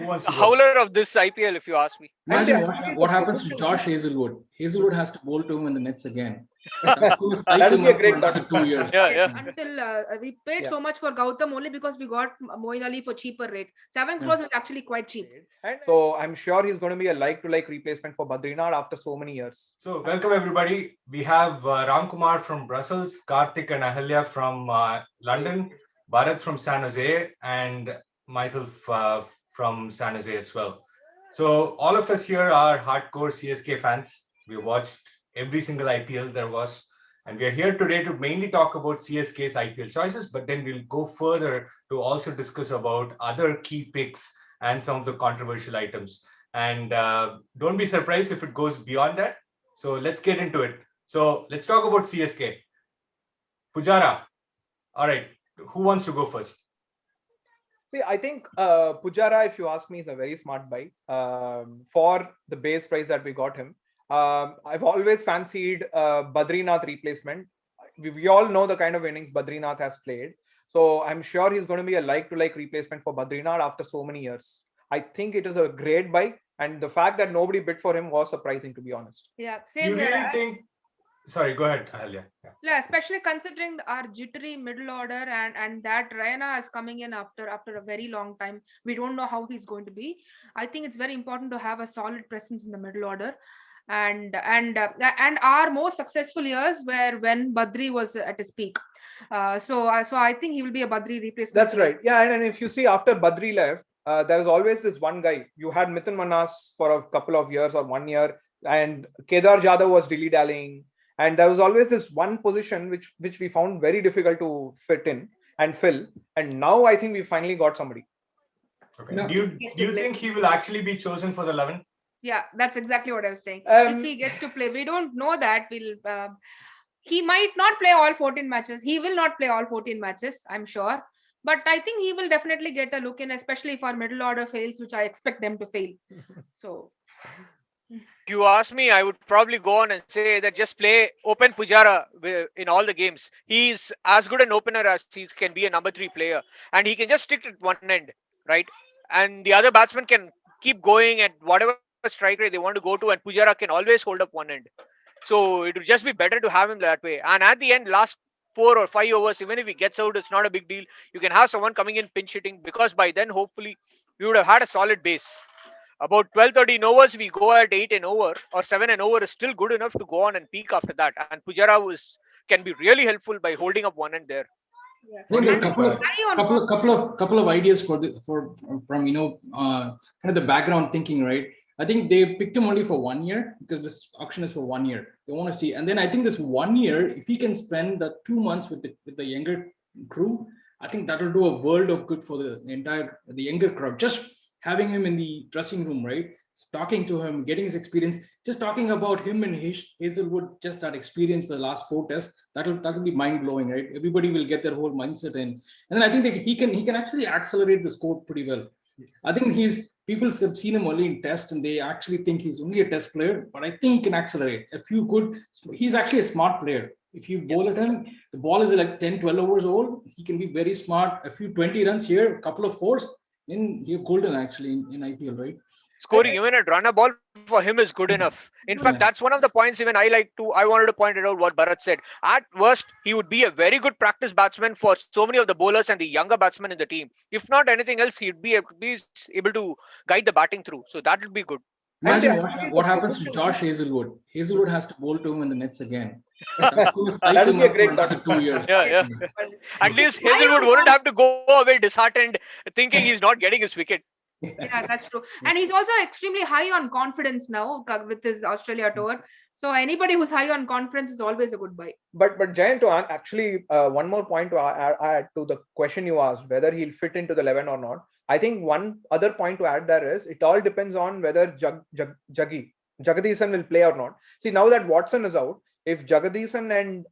wants The to go? howler of this IPL, if you ask me. Imagine what happens to Josh Hazelwood. Hazelwood has to bowl to him in the nets again. That will psych him be a up for great another topic. 2 years. Yeah. Until we paid Yeah. so much for Gautam only because we got Moeen Ali for cheaper rate. 7 crores is actually quite cheap. And so I'm sure he's going to be a like-to-like replacement for Badrinath after so many years. So welcome everybody. We have Ram Kumar from Brussels, Karthik and Ahalya from London, Bharat from San Jose, and myself from San Jose as well. So all of us here are hardcore CSK fans. We watched every single IPL there was, and we are here today to mainly talk about CSK's IPL choices, but then we'll go further to also discuss about other key picks and some of the controversial items. And don't be surprised if it goes beyond that. So let's get into it. So let's talk about CSK. Pujara. All right. Who wants to go first? See, I think Pujara, if you ask me, is a very smart buy for the base price that we got him. I've always fancied Badrinath replacement. We all know the kind of innings Badrinath has played. So I'm sure he's going to be a like-to-like replacement for Badrinath after so many years. I think it is a great buy. And the fact that nobody bid for him was surprising, to be honest. Yeah, You same really here. think... Sorry, go ahead, Ahalya. Yeah. Yeah, especially considering our jittery middle order and that Raina is coming in after a very long time. We don't know how he's going to be. I think it's very important to have a solid presence in the middle order. And our most successful years were when Badri was at his peak. So I think he will be a Badri replacement. That's right. Yeah, and if you see after Badri left, there is always this one guy. You had Mithun Manas for a couple of years or 1 year, and Kedar Jadhav was dilly-dallying. And there was always this one position which we found very difficult to fit in and fill. And now I think we finally got somebody. Okay. No. Do you think he will actually be chosen for the 11? Yeah, that's exactly what I was saying. If he gets to play, we don't know that. He might not play all 14 matches. He will not play all 14 matches, I'm sure. But I think he will definitely get a look in, especially if our middle order fails, which I expect them to fail. So... If you ask me, I would probably go on and say that just play open Pujara in all the games. He's as good an opener as he can be a number 3 player, and he can just stick at one end, right? And the other batsmen can keep going at whatever strike rate they want to go to, and Pujara can always hold up one end. So it would just be better to have him that way. And at the end, last 4 or 5 overs, even if he gets out, it's not a big deal. You can have someone coming in pinch hitting, because by then hopefully we would have had a solid base. About 12-13 overs, we go at 8 and over or 7 and over is still good enough to go on and peak after that. And Pujara can be really helpful by holding up one end there. Yeah. I think a couple of ideas from kind of the background thinking, right? I think they picked him only for 1 year because this auction is for 1 year. They want to see, and then I think this 1 year, if he can spend the 2 months with the younger crew, I think that will do a world of good for the younger crowd. Just having him in the dressing room, right? Talking to him, getting his experience, just talking about him and Hazelwood, just that experience, the last 4 tests, that'll be mind blowing, right? Everybody will get their whole mindset in, and then I think that he can actually accelerate the score pretty well. Yes. I think people have seen him only in test, and they actually think he's only a test player, but I think he can accelerate. He's actually a smart player. If you bowl at him, the ball is like 10-12 overs old. He can be very smart. A few 20 runs here, a couple of 4s. You're golden actually in IPL, right? Scoring even a runner ball for him is good enough. In fact, that's one of the points even I wanted to point it out what Bharat said. At worst, he would be a very good practice batsman for so many of the bowlers and the younger batsmen in the team. If not anything else, he'd be able to guide the batting through. So that would be good. Imagine what happens to Josh Hazelwood. Hazelwood has to bowl to him in the nets again. That would be a great another 2 years. Yeah. At least Hazelwood wouldn't have to go away disheartened, thinking he's not getting his wicket. Yeah, that's true. And he's also extremely high on confidence now with his Australia tour. So anybody who's high on confidence is always a good buy. But Jayant, to actually one more point to add to the question you asked, whether he'll fit into the 11 or not. I think one other point to add there is it all depends on whether Jagadisan will play or not. See, now that Watson is out, if Jagadisan and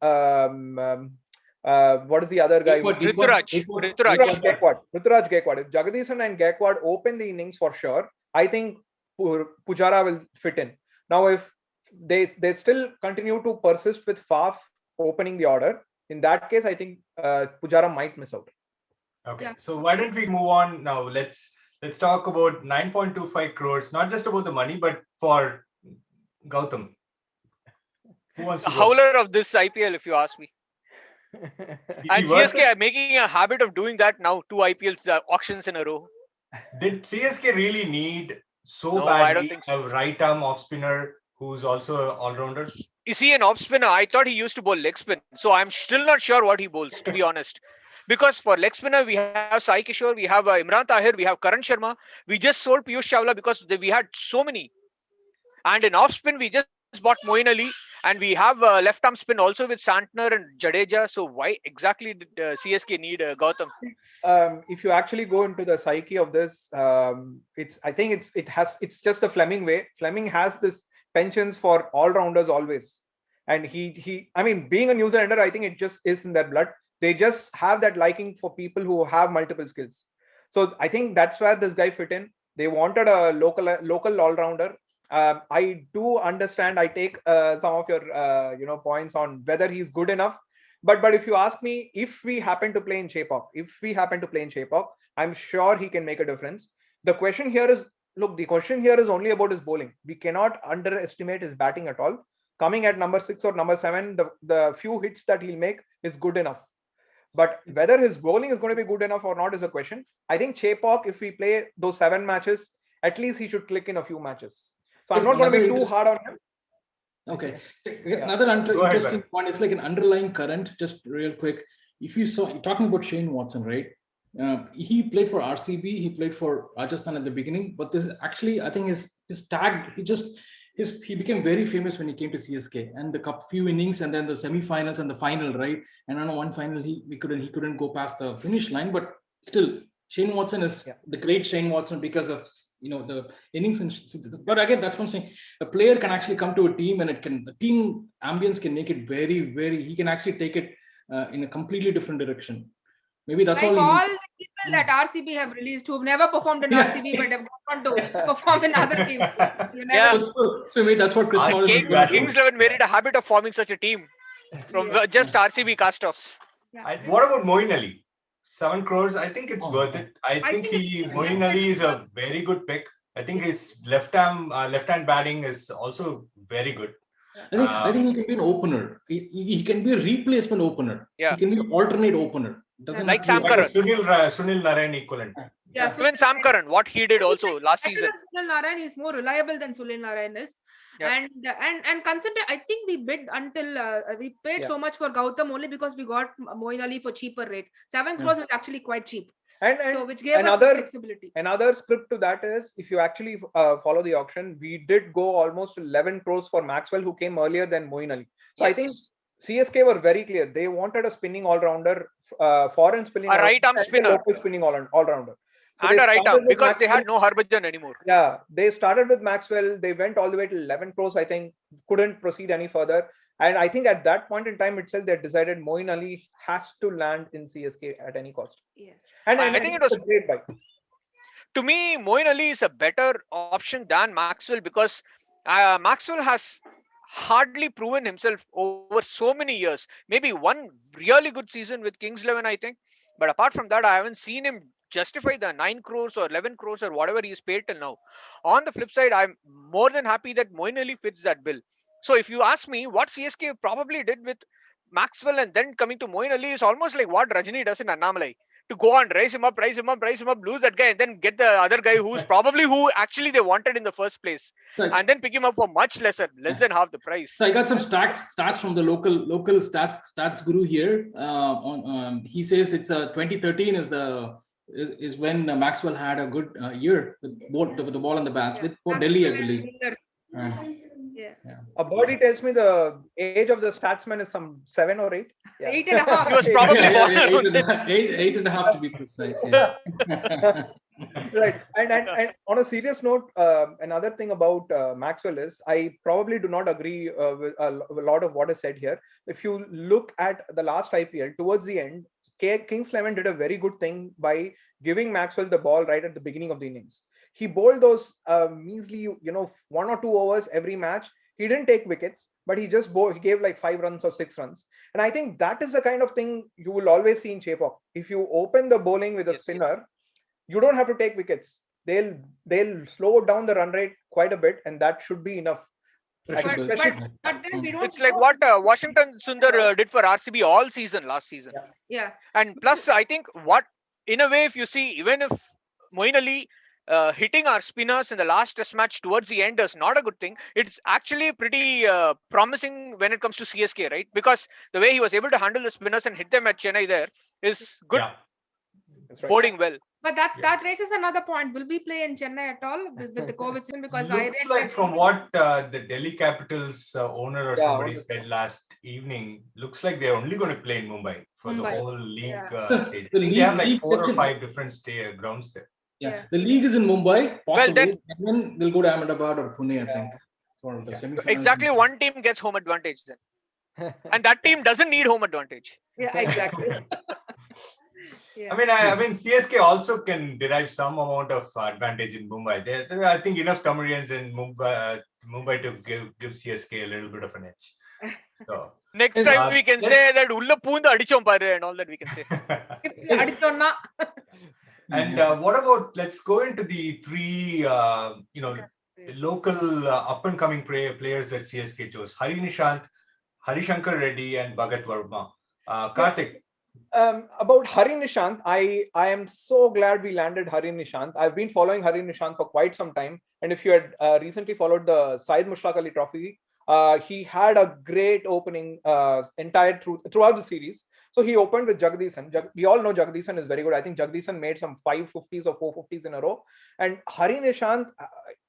what is the other guy? Ruturaj Gaikwad. If Jagadisan and Gaikwad open the innings for sure, I think Pujara will fit in. Now, if they still continue to persist with Faf opening the order, in that case, I think Pujara might miss out. Okay, so why don't we move on now? Let's let's talk about 9.25 crores, not just about the money, but for Gautam. Who wants The to go? howler of this IPL, if you ask me. Is And he worth CSK are it? making a habit of doing that now. 2 IPLs auctions in a row. Did CSK really need so No, I don't badly think. a right arm off spinner who's also an all-rounder? Is he an off spinner? I thought he used to bowl leg spin. So I'm still not sure what he bowls, to be honest. Because for leg spinner, we have Sai Kishore, we have Imran Tahir, we have Karan Sharma. We just sold Piyush Chawla because we had so many. And in off spin, we just bought Moeen Ali. And we have left arm spin also with Santner and Jadeja. So why exactly did CSK need Gautam? If you actually go into the psyche of this, I think it's just a Fleming way. Fleming has this penchants for all rounders always, and I mean, being a New Zealander, I think it just is in their blood. They just have that liking for people who have multiple skills. So I think that's where this guy fit in. They wanted a local all rounder. I do understand. I take some of your points on whether he's good enough. But if you ask me, if we happen to play in Chepauk, I'm sure he can make a difference. The question here is only about his bowling. We cannot underestimate his batting at all. Coming at number 6 or number 7, the few hits that he'll make is good enough. But whether his bowling is going to be good enough or not is a question. I think Chepauk, if we play those 7 matches, at least he should click in a few matches. So I'm not going to be too hard on him. Okay. Another interesting point. It's like an underlying current. Just real quick, if you saw, talking about Shane Watson, right? He played for RCB. He played for Rajasthan at the beginning. But this actually, I think, his tag. He became very famous when he came to CSK, and the few innings, and then the semi-finals and the final, right? And on one final, he couldn't go past the finish line, but still. Shane Watson is the great Shane Watson because of the innings. But again, that's what I'm saying. A player can actually come to a team, and the team ambience can make it very, very. He can actually take it in a completely different direction. Maybe that's like all. The people that RCB have released who've never performed in RCB but have gone on to perform in other teams. So maybe that's what Chris Morris is going to do. Kings 11 made it a habit of forming such a team from just RCB cast-offs. What about Moeen Ali? 7 crores, I think it's worth it. I think Moeen Ali is a very good pick. I think his left-hand batting is also very good. I think he can be an opener. He can be a replacement opener. Yeah. He can be an alternate opener. Like Sam Curran. Sunil Narayan equivalent. Yeah, even Sam Curran, what he did also last season. Sunil Narayan is more reliable than Sunil Narayan is. And consider, I think we bid until we paid so much for Gautam only because we got Moeen Ali for cheaper rate. 7 crores is actually quite cheap. And so which gave us flexibility. Another script to that is, if you actually follow the auction, we did go almost 11 crores for Maxwell, who came earlier than Moeen Ali. So I think CSK were very clear. They wanted a spinning all-rounder, foreign spinning, a right-arm spinner, local spinning all-rounder. So and a right arm because they had no Harbhajan anymore. Yeah, they started with Maxwell. They went all the way to 11 crores. I think couldn't proceed any further. And I think at that point in time itself, they decided Moeen Ali has to land in CSK at any cost. Yeah. And I think it was a great buy. To me, Moeen Ali is a better option than Maxwell because Maxwell has hardly proven himself over so many years. Maybe one really good season with Kings 11, I think. But apart from that, I haven't seen him justify the 9 crores or 11 crores or whatever he's paid till now. On the flip side, I'm more than happy that Moeen Ali fits that bill. So if you ask me what CSK probably did with Maxwell and then coming to Moeen Ali is almost like what Rajani does in Annamalai. To go on, raise him up, lose that guy, and then get the other guy who actually they wanted in the first place, and then pick him up for much less than half the price. So I got some stats from the local stats guru here. He says it's 2013 is when Maxwell had a good year with the ball in the bats with Delhi, I believe. A birdie tells me the age of the statsman is some 7 or 8. 8.5. He was probably 8.5 to be precise. Yeah. Right. And on a serious note, another thing about Maxwell is I probably do not agree with a lot of what is said here. If you look at the last IPL, towards the end, Kings 11 did a very good thing by giving Maxwell the ball right at the beginning of the innings. He bowled those measly, 1 or 2 overs every match. He didn't take wickets, but he gave like 5 runs or 6 runs. And I think that is the kind of thing you will always see in Chepauk. If you open the bowling with a spinner, you don't have to take wickets. they'll slow down the run rate quite a bit, and that should be enough. Pressure But, build. but, but then we don't It's like know- what Washington Sundar did for RCB all season last season. Yeah. And plus, I think what, in a way, if you see, even if Moeen Ali hitting our spinners in the last test match towards the end is not a good thing, it's actually pretty promising when it comes to CSK, right? Because the way he was able to handle the spinners and hit them at Chennai there is good, Yeah. That's right. boding well. But Yeah. that raises another point. Will we play in Chennai at all with the COVID season? Because I Looks read like that- from what the Delhi Capitals owner or Yeah, somebody owner said last evening, looks like they're only going to play in Mumbai for Mumbai. the whole league Yeah. stage. The I think they have like league 4 or section. 5 different grounds there. Yeah, the league is in Mumbai, possibly, then- and then they'll go to Ahmedabad or Pune, I think, for the semifinals. Exactly, one team gets home advantage then. And that team doesn't need home advantage. Yeah, exactly. Yeah. I mean, CSK also can derive some amount of advantage in Mumbai. There are, I think, enough Tamilians in Mumbai to give CSK a little bit of an edge. So, Next time we can let's- say that Ulla Poondu adichom paru and all that we can say. அடிச்சோம்னா and what about, let's go into the 3, local up and coming players that CSK chose: Hari Nishant, Harishankar Reddy, and Bhagat Verma. Karthik. About Hari Nishant, I am so glad we landed Hari Nishant. I've been following Hari Nishant for quite some time, and if you had recently followed the Syed Mushtaq Ali Trophy, he had a great opening throughout the series. So he opened with Jagdishan. We all know Jagdishan is very good. I think Jagdishan made some 550s or 450s in a row. And Hari Nishant,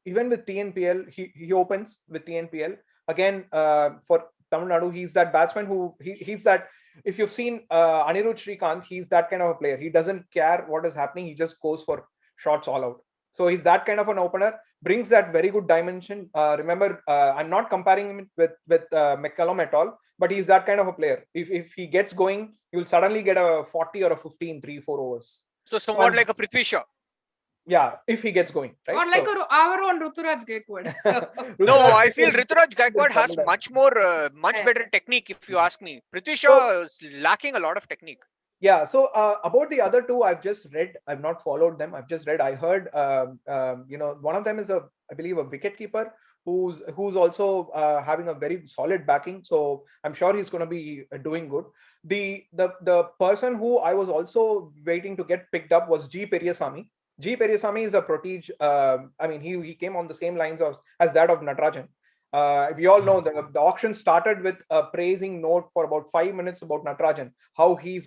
even with TNPL, he opens with TNPL. Again, for Tamil Nadu, he's that batsman who he's that. If you've seen Anirudh Srikanth, he's that kind of a player. He doesn't care what is happening. He just goes for shots all out. So he's that kind of an opener. Brings that very good dimension. Remember, I'm not comparing him with McCallum at all, but he's that kind of a player. If he gets going, you'll suddenly get a 40 or a 50 in 3-4 overs. So somewhat And- like a Prithvi Shaw. Yeah, if he gets going, right? or like our own Ruturaj Gaikwad. So, No, I feel Rituraj Gaikwad has double that. much more, much Yeah. better technique if you ask me. Prithvi Shaw is lacking a lot of technique. Yeah. So about the other two, I've just read. I've not followed them. I've just read. I heard. One of them is I believe, a wicket keeper who's also having a very solid backing. So I'm sure he's going to be doing good. The person who I was also waiting to get picked up was G. Periasamy. G. Periasamy is a protege. He came on the same lines as that of Natarajan. We all know the auction started with a praising note for about 5 minutes about Natarajan, how he's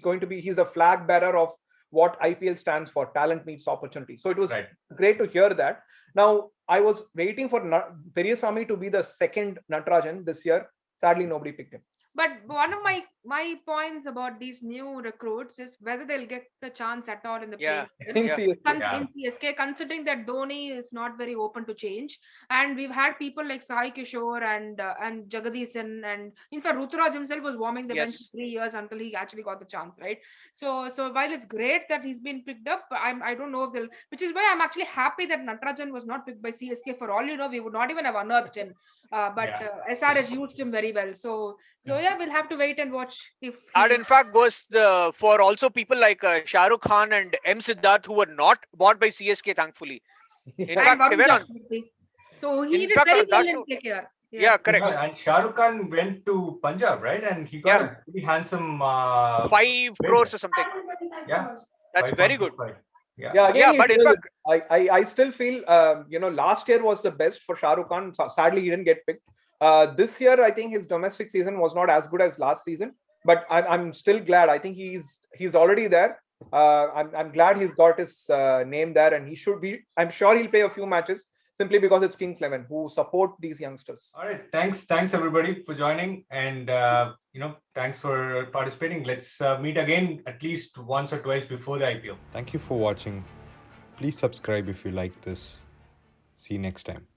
a flag bearer of what IPL stands for, talent meets opportunity. So it was Right. great to hear that. Now, I was waiting for Periasamy to be the second Natarajan this year. Sadly, nobody picked him. but one of my points about these new recruits is whether they'll get the chance at all in the Yeah. play. In Yeah. CSK. Yeah. In CSK, considering that Dhoni is not very open to change, and we've had people like Sai Kishore and Jagdishan, and in fact Ruturaj himself was warming the bench Yes. for 3 years until he actually got the chance, right? So while it's great that he's been picked up, I don't know if they'll, which is why I'm actually happy that Natarajan was not picked by CSK. For all you know, we would not even have unearthed him. But SRH used him very well. So yeah, we'll have to wait and watch if That in fact goes for also people like Shah Rukh Khan and M. Siddharth who were not bought by CSK, thankfully. In and fact, Varun even on, Chakravarti. So he In did fact, very on that well in too. KKR. yeah, correct. And Shah Rukh Khan went to Punjab, right? And he got Yeah. a pretty handsome 5 win. crores or something. Yeah. That's very good. 5.25. Yeah. Yeah, again, Yeah, he but in did- fact, I still feel last year was the best for Shah Rukh Khan. Sadly, he didn't get picked. This year, I think his domestic season was not as good as last season, but I'm still glad. I think he's already there. I'm glad he's got his name there, and he should be. I'm sure he'll play a few matches simply because it's Kings 11 who support these youngsters. All right. Thanks everybody for joining, and thanks for participating. Let's meet again at least once or twice before the IPL. Thank you for watching. Please subscribe if you like this. See you next time.